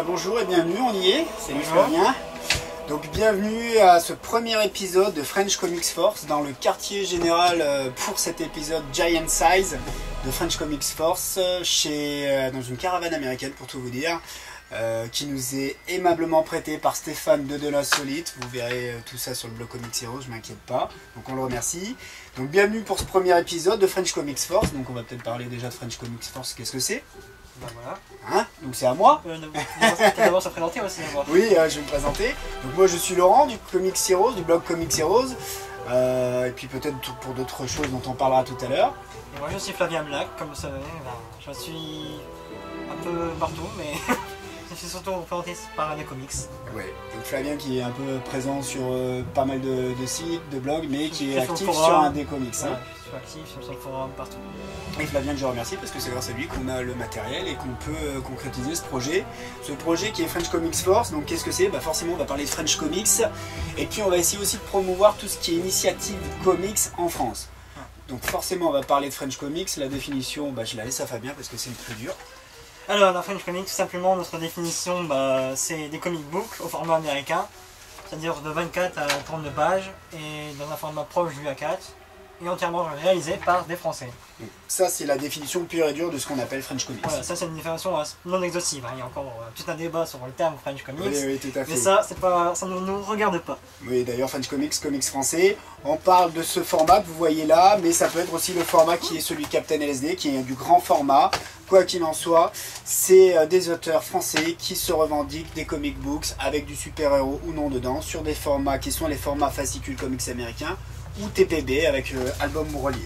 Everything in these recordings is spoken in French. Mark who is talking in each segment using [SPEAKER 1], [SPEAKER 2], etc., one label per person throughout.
[SPEAKER 1] Bonjour et bienvenue, on y est, salut Flavien. Donc bienvenue à ce premier épisode de French Comics Force dans le quartier général pour cet épisode Giant Size de French Comics Force dans une caravane américaine pour tout vous dire, qui nous est aimablement prêté par Stéphane de la Solite. Vous verrez tout ça sur le blog Comics Heroes, je m'inquiète pas, donc on le remercie. Donc bienvenue pour ce premier épisode de French Comics Force. Donc on va peut-être parler déjà de French Comics Force, qu'est-ce que c'est?
[SPEAKER 2] Ben voilà.
[SPEAKER 1] Hein, donc c'est à moi.
[SPEAKER 2] D'abord se présenter aussi.
[SPEAKER 1] Oui, je vais me présenter. Donc moi je suis Laurent du Comics Heroes, du blog Comics Heroes. Et puis peut-être pour d'autres choses dont on parlera tout à l'heure.
[SPEAKER 2] Et moi je suis Flavien Black, comme vous savez. Je suis un peu partout, mais je suis surtout représenté par des comics.
[SPEAKER 1] Ouais, donc Flavien qui est un peu présent sur pas mal de sites, de blogs, mais qui est actif sur un des comics.
[SPEAKER 2] Ouais, je suis actif sur le forum, partout.
[SPEAKER 1] Et Flavien que je remercie parce que c'est grâce à lui qu'on a le matériel et qu'on peut concrétiser ce projet. Ce projet qui est French Comics Force, donc qu'est-ce que c'est? Forcément on va parler de French Comics et puis on va essayer aussi de promouvoir tout ce qui est initiative comics en France. Donc forcément on va parler de French Comics, la définition je la laisse à Fabien parce que c'est le plus dur.
[SPEAKER 2] Alors la French Comics, tout simplement notre définition c'est des comic books au format américain, c'est-à-dire de 24 à 32 pages et dans un format proche du A4 et entièrement réalisé par des Français.
[SPEAKER 1] Donc, ça c'est la définition pure et dure de ce qu'on appelle French Comics.
[SPEAKER 2] Voilà, ça c'est une définition non exhaustive, il y a encore tout un débat sur le terme French Comics,
[SPEAKER 1] oui, tout à fait.
[SPEAKER 2] Mais ça ne nous regarde pas.
[SPEAKER 1] Oui, d'ailleurs French Comics, comics français, on parle de ce format que vous voyez là, mais ça peut être aussi le format qui est celui de Captain LSD, qui est du grand format. Quoi qu'il en soit, c'est des auteurs français qui se revendiquent des comic books avec du super-héros ou non dedans, sur des formats qui sont les formats fascicules comics américains, ou TPB avec album relié.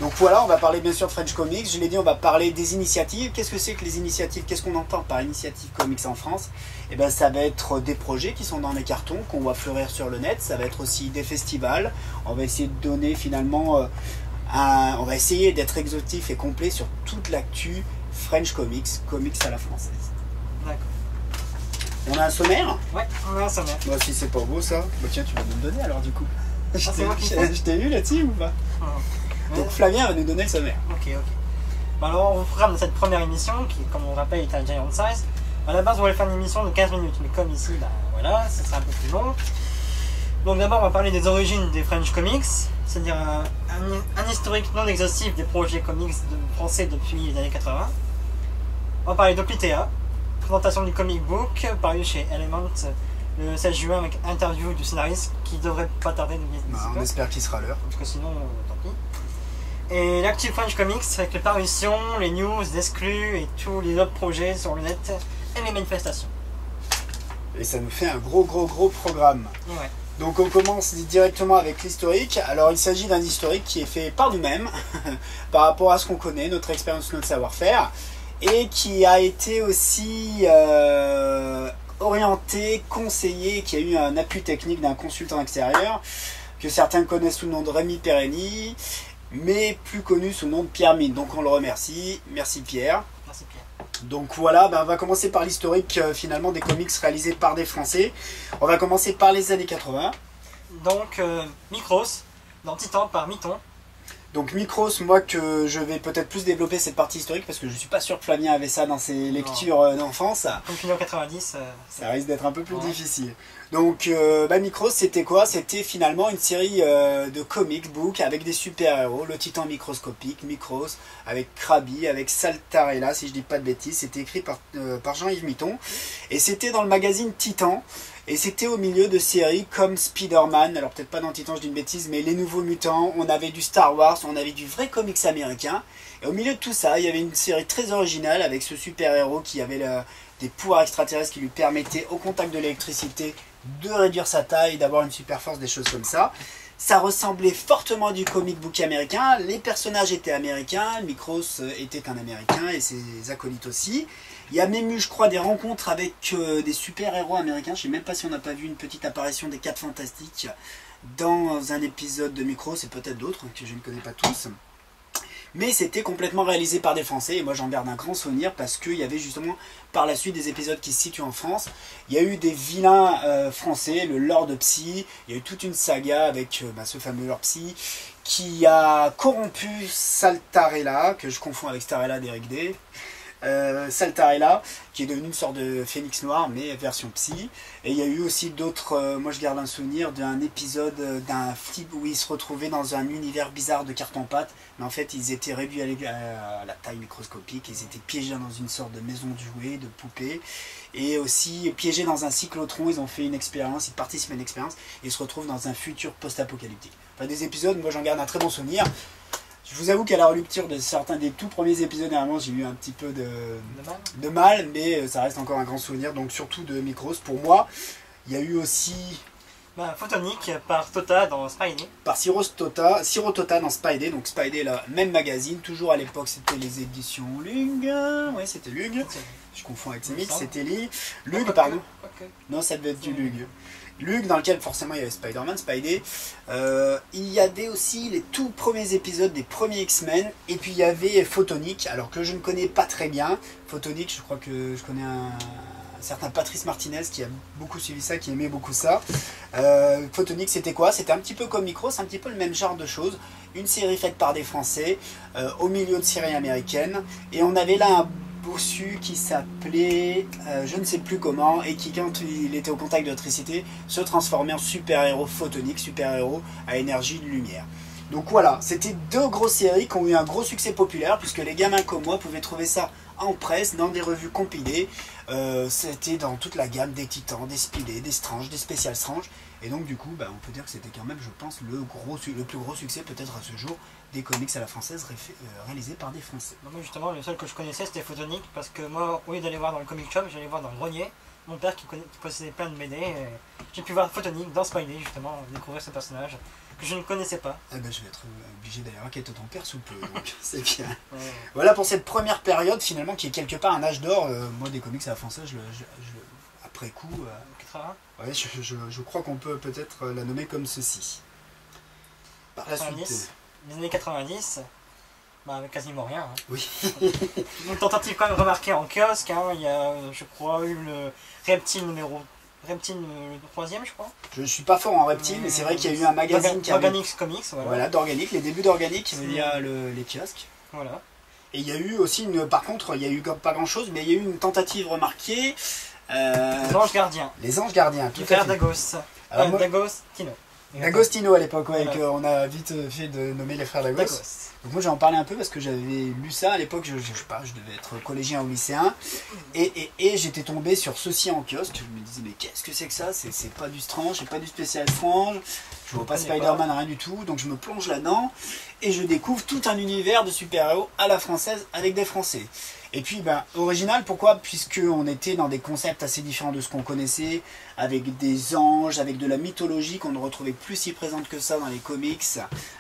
[SPEAKER 1] Donc voilà, on va parler bien sûr de French Comics, je l'ai dit, on va parler des initiatives. Qu'est-ce que c'est que les initiatives? Qu'est-ce qu'on entend par initiative comics en France? Et ça va être des projets qui sont dans les cartons, qu'on voit fleurir sur le net, ça va être aussi des festivals. On va essayer de donner finalement, on va essayer d'être exhaustif et complet sur toute l'actu French Comics, comics à la française.
[SPEAKER 2] D'accord.
[SPEAKER 1] On a un sommaire?
[SPEAKER 2] Ouais, on a un sommaire.
[SPEAKER 1] Moi si c'est pas beau ça, tiens tu vas nous le donner alors du coup. Je
[SPEAKER 2] je
[SPEAKER 1] t'ai vu là-dessus ou pas? Donc Flavien va nous donner le sommaire.
[SPEAKER 2] Ok. Alors au programme de cette première émission, qui comme on le rappelle est un Giant Size, à la base on voulait faire une émission de 15 minutes, mais comme ici, voilà, ça sera un peu plus long. Donc d'abord on va parler des origines des French Comics, c'est-à-dire un historique non exhaustif des projets comics français depuis les années 80. On va parler d'Oplitea, présentation du comic book paru chez Element le 16 juin avec interview du scénariste qui devrait pas tarder de
[SPEAKER 1] on espère qu'il sera à l'heure.
[SPEAKER 2] Parce que sinon, tant pis. Et l'actu French Comics avec les parutions, les news, les exclus et tous les autres projets sur le net et les manifestations.
[SPEAKER 1] Et ça nous fait un gros programme.
[SPEAKER 2] Ouais.
[SPEAKER 1] Donc on commence directement avec l'historique. Alors il s'agit d'un historique qui est fait par nous-mêmes, par rapport à ce qu'on connaît, notre expérience, notre savoir-faire, et qui a été aussi orienté, conseillé, qui a eu un appui technique d'un consultant extérieur, que certains connaissent sous le nom de Rémi Perreni, mais plus connu sous le nom de Pierre Mine. Donc on le remercie. Merci Pierre.
[SPEAKER 2] Merci Pierre.
[SPEAKER 1] Donc voilà, on va commencer par l'historique finalement des comics réalisés par des Français. On va commencer par les années 80.
[SPEAKER 2] Donc Micros, dans Titan par Miton.
[SPEAKER 1] Donc Micros, moi que je vais peut-être plus développer cette partie historique parce que je suis pas sûr que Flavien avait ça dans ses lectures d'enfance.
[SPEAKER 2] Comme fini en 90.
[SPEAKER 1] Ça risque d'être un peu plus difficile. Donc Micros c'était quoi? C'était finalement une série de comic book avec des super-héros, le titan microscopique, Micros, avec Krabi, avec Saltarella si je dis pas de bêtises. C'était écrit par Jean-Yves Mitton et c'était dans le magazine Titan. Et c'était au milieu de séries comme Spider-Man, alors peut-être pas dans Titan, je dis une bêtise, mais Les Nouveaux Mutants, on avait du Star Wars, on avait du vrai comics américain. Et au milieu de tout ça, il y avait une série très originale avec ce super-héros qui avait des pouvoirs extraterrestres qui lui permettaient, au contact de l'électricité, de réduire sa taille, d'avoir une super force, des choses comme ça. Ça ressemblait fortement du comic book américain, les personnages étaient américains, Micros était un américain et ses acolytes aussi. Il y a même eu, je crois, des rencontres avec des super-héros américains. Je ne sais même pas si on n'a pas vu une petite apparition des 4 Fantastiques dans un épisode de Micros, et peut-être d'autres que je ne connais pas tous. Mais c'était complètement réalisé par des Français, et moi j'en garde un grand souvenir parce qu'il y avait justement par la suite des épisodes qui se situent en France. Il y a eu des vilains français, le Lord Psy, il y a eu toute une saga avec ce fameux Lord Psy qui a corrompu Saltarella, que je confonds avec Starella d'Eric Day. Saltarella, qui est devenu une sorte de phénix noir, mais version psy. Et il y a eu aussi d'autres, moi je garde un souvenir d'un épisode d'un flip où ils se retrouvaient dans un univers bizarre de carton-pâte, mais en fait ils étaient réduits à la taille microscopique, ils étaient piégés dans une sorte de maison de jouets, de poupées, et aussi piégés dans un cyclotron. Ils ont fait une expérience, ils participent à une expérience, et ils se retrouvent dans un futur post-apocalyptique. Enfin, des épisodes, moi j'en garde un très bon souvenir. Je vous avoue qu'à la relecture de certains des tout premiers épisodes, dernièrement, j'ai eu un petit peu de mal, mais ça reste encore un grand souvenir, donc surtout de Micros. Pour moi, il y a eu aussi...
[SPEAKER 2] Photonique par Tota dans Spidey.
[SPEAKER 1] Par Siro Tota dans Spidey, donc Spidey, là, même magazine, toujours à l'époque c'était les éditions Lug, ouais c'était Lug, je confonds avec Semix, c'était Lug, pardon, non ça devait être du Lug. Lug, dans lequel forcément il y avait Spider-Man, Spidey. Il y avait aussi les tout premiers épisodes des premiers X-Men. Et puis il y avait Photonique, alors que je ne connais pas très bien. Photonique, je crois que je connais un certain Patrice Martinez qui a beaucoup suivi ça, qui aimait beaucoup ça. Photonique, c'était quoi? C'était un petit peu comme Micros, un petit peu le même genre de choses. Une série faite par des Français, au milieu de séries américaines. Et on avait là un bossu qui s'appelait je ne sais plus comment, et qui quand il était au contact de l'électricité se transformait en super-héros photonique, super-héros à énergie de lumière. Donc voilà, c'était deux grosses séries qui ont eu un gros succès populaire, puisque les gamins comme moi pouvaient trouver ça en presse, dans des revues compilées. C'était dans toute la gamme des Titans, des Spilés, des Strange, des Spécial Strange. Et donc du coup, on peut dire que c'était quand même, je pense, le plus gros succès peut-être à ce jour des comics à la française réalisés par des Français.
[SPEAKER 2] Moi justement, le seul que je connaissais c'était Photonique, parce que moi, au lieu d'aller voir dans le comic shop, j'allais voir dans le grenier. Mon père qui possédait plein de BD, j'ai pu voir Photonique dans Spidey justement, découvrir ce personnage que je ne connaissais pas.
[SPEAKER 1] Je vais être obligé d'aller enquêter ton père sous peu, donc c'est bien. Ouais. Voilà pour cette première période finalement qui est quelque part un âge d'or. Moi des comics à la française, après coup, ouais, je crois qu'on peut peut-être la nommer comme ceci. Par la suite.
[SPEAKER 2] Les années 90, quasiment rien. Hein.
[SPEAKER 1] Oui.
[SPEAKER 2] Une tentative quand même remarquée en kiosque, hein. Il y a, je crois, eu le Reptile le troisième, je crois. Je
[SPEAKER 1] ne suis pas fort en Reptile, mais c'est vrai qu'il y a eu un magazine qui
[SPEAKER 2] Organic Comics,
[SPEAKER 1] voilà, d'Organic, les débuts d'Organic, il y a les kiosques.
[SPEAKER 2] Voilà.
[SPEAKER 1] Et il y a eu aussi par contre, il y a eu pas grand chose, mais il y a eu une tentative remarquée.
[SPEAKER 2] Les Anges Gardiens.
[SPEAKER 1] Les Anges Gardiens,
[SPEAKER 2] tout à fait. Dagos. D'Agostino.
[SPEAKER 1] D'Agostino à l'époque, ouais, voilà. On a vite fait de nommer les frères Dagos. Donc moi j'en parlais un peu parce que j'avais lu ça à l'époque, je sais pas, je devais être collégien ou lycéen, et j'étais tombé sur ceci en kiosque. Je me disais mais qu'est-ce que c'est que ça? C'est pas du Strange, c'est pas du Spécial Strange, je vois pas Spider-Man, rien du tout, donc je me plonge là-dedans et je découvre tout un univers de super-héros à la française avec des Français. Et puis, original, pourquoi? Puisqu'on était dans des concepts assez différents de ce qu'on connaissait, avec des anges, avec de la mythologie qu'on ne retrouvait plus si présente que ça dans les comics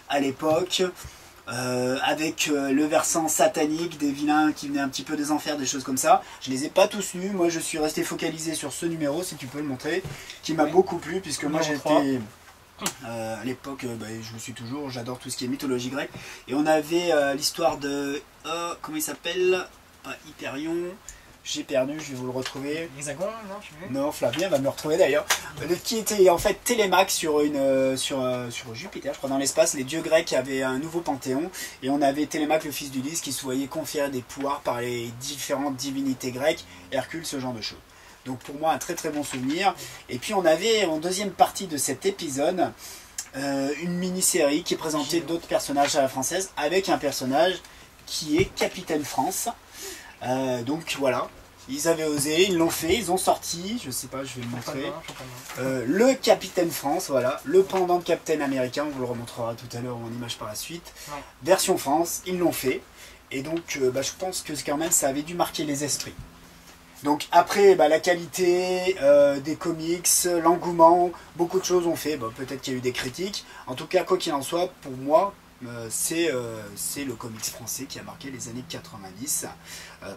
[SPEAKER 1] à l'époque, avec le versant satanique, des vilains qui venaient un petit peu des enfers, des choses comme ça. Je les ai pas tous lus, moi je suis resté focalisé sur ce numéro, si tu peux le montrer, qui m'a beaucoup plu, puisque moi j'étais... à l'époque, je le suis toujours, j'adore tout ce qui est mythologie grecque. Et on avait l'histoire de... comment il s'appelle? Pas Hyperion, j'ai perdu, je vais vous le retrouver.
[SPEAKER 2] Hexagone, non, je sais plus.
[SPEAKER 1] Non, Flavien va me le retrouver d'ailleurs. Qui était en fait Télémaque sur Jupiter, je crois, dans l'espace. Les dieux grecs avaient un nouveau panthéon, et on avait Télémaque, le fils d'Ulysse, qui se voyait conférer des pouvoirs par les différentes divinités grecques, Hercule, ce genre de choses. Donc pour moi, un très très bon souvenir. Et puis on avait, en deuxième partie de cet épisode, une mini-série qui présentait d'autres personnages à la française, avec un personnage qui est Capitaine France. Donc voilà, ils avaient osé, ils l'ont fait, ils ont sorti, je sais pas, je vais le montrer, le Capitaine France, voilà, le pendant de Captain Américain, on vous le remontrera tout à l'heure en image par la suite, ouais. Version France, ils l'ont fait, et donc je pense que quand même ça avait dû marquer les esprits. Donc après, la qualité des comics, l'engouement, beaucoup de choses ont fait, peut-être qu'il y a eu des critiques, en tout cas quoi qu'il en soit, pour moi, c'est le comics français qui a marqué les années 90.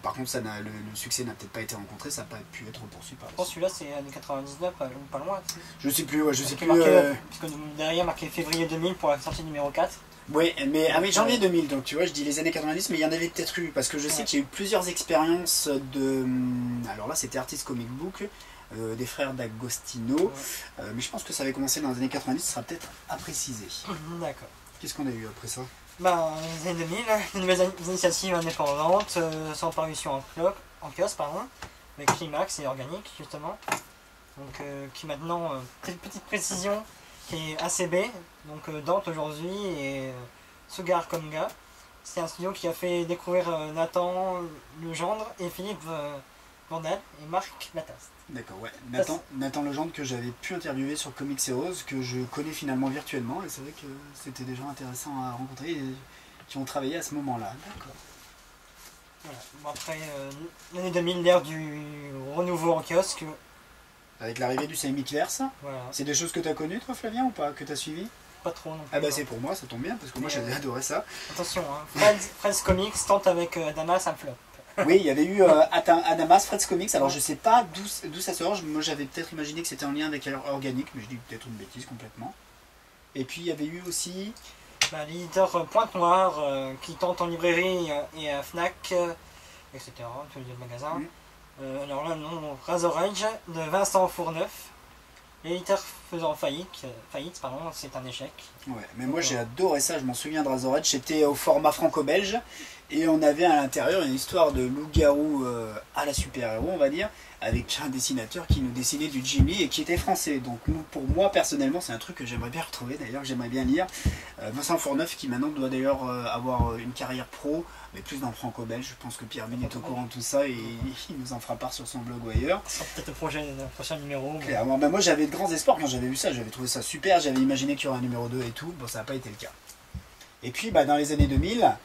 [SPEAKER 1] Par contre, le succès n'a peut-être pas été rencontré, ça n'a pas pu être poursuivi par la suite.
[SPEAKER 2] Celui-là, c'est années 99, pas loin.
[SPEAKER 1] Je sais plus, je sais plus.
[SPEAKER 2] Puisque derrière, marqué février 2000 pour la sortie numéro 4.
[SPEAKER 1] Oui, mais janvier 2000, donc tu vois, je dis les années 90, mais il y en avait peut-être eu, parce que je sais qu'il y a eu plusieurs expériences de... Alors là, c'était Artist Comic Book, des frères D'Agostino, mais je pense que ça avait commencé dans les années 90, ce sera peut-être à préciser.
[SPEAKER 2] D'accord.
[SPEAKER 1] Qu'est-ce qu'on a eu après ça?
[SPEAKER 2] Bah, les années 2000, de nouvelles initiatives indépendantes sont en parution en kiosque, pardon, avec Climax et Organic, justement. Donc, qui maintenant, petite précision, qui est ACB, donc Dante aujourd'hui, et Sugar Conga. C'est un studio qui a fait découvrir Nathan Legendre et Philippe Vandal et Marc Lataste.
[SPEAKER 1] D'accord, ouais. Nathan Legendre que j'avais pu interviewer sur Comics Heroes, que je connais finalement virtuellement, et c'est vrai que c'était des gens intéressants à rencontrer et qui ont travaillé à ce moment-là. D'accord.
[SPEAKER 2] Voilà. Bon, après, l'année 2000, l'ère du renouveau en kiosque.
[SPEAKER 1] Avec l'arrivée du Semikverse,
[SPEAKER 2] Voilà.
[SPEAKER 1] c'est des choses que tu as connues toi Flavien ou pas, que tu as suivi?
[SPEAKER 2] Pas trop non plus.
[SPEAKER 1] Ah bah c'est pour moi, ça tombe bien, parce que moi j'avais adoré ça.
[SPEAKER 2] Attention, hein. Fred's Comics tente avec Damas un flop.
[SPEAKER 1] Oui, il y avait eu Adamas, Fred's Comics, alors je sais pas d'où ça sort, moi j'avais peut-être imaginé que c'était en lien avec Organic, mais je dis peut-être une bêtise complètement. Et puis il y avait eu aussi...
[SPEAKER 2] Bah, l'éditeur Pointe Noire qui tente en librairie et à Fnac, etc., tous les magasins. Alors là, non, Razor Edge de Vincent Fourneuf. L'éditeur faisant faillite, pardon, c'est un échec.
[SPEAKER 1] Ouais, mais moi j'ai adoré ça, je m'en souviens de Razor Edge, c'était au format franco-belge, et on avait à l'intérieur une histoire de loup-garou à la super-héros, on va dire, avec un dessinateur qui nous dessinait du Jimmy et qui était français. Donc pour moi personnellement c'est un truc que j'aimerais bien retrouver, d'ailleurs que j'aimerais bien lire. Vincent Fourneuf qui maintenant doit d'ailleurs avoir une carrière pro, mais plus dans le franco-belge. Je pense que Pierre Mine est au courant de tout ça et il nous en fera part sur son blog ou ailleurs.
[SPEAKER 2] Ça sera peut-être le prochain numéro. Mais...
[SPEAKER 1] Clairement, bah moi j'avais de grands espoirs quand j'avais vu ça, j'avais trouvé ça super, j'avais imaginé qu'il y aurait un numéro 2 et tout, bon ça n'a pas été le cas. Et puis bah, dans les années 2000,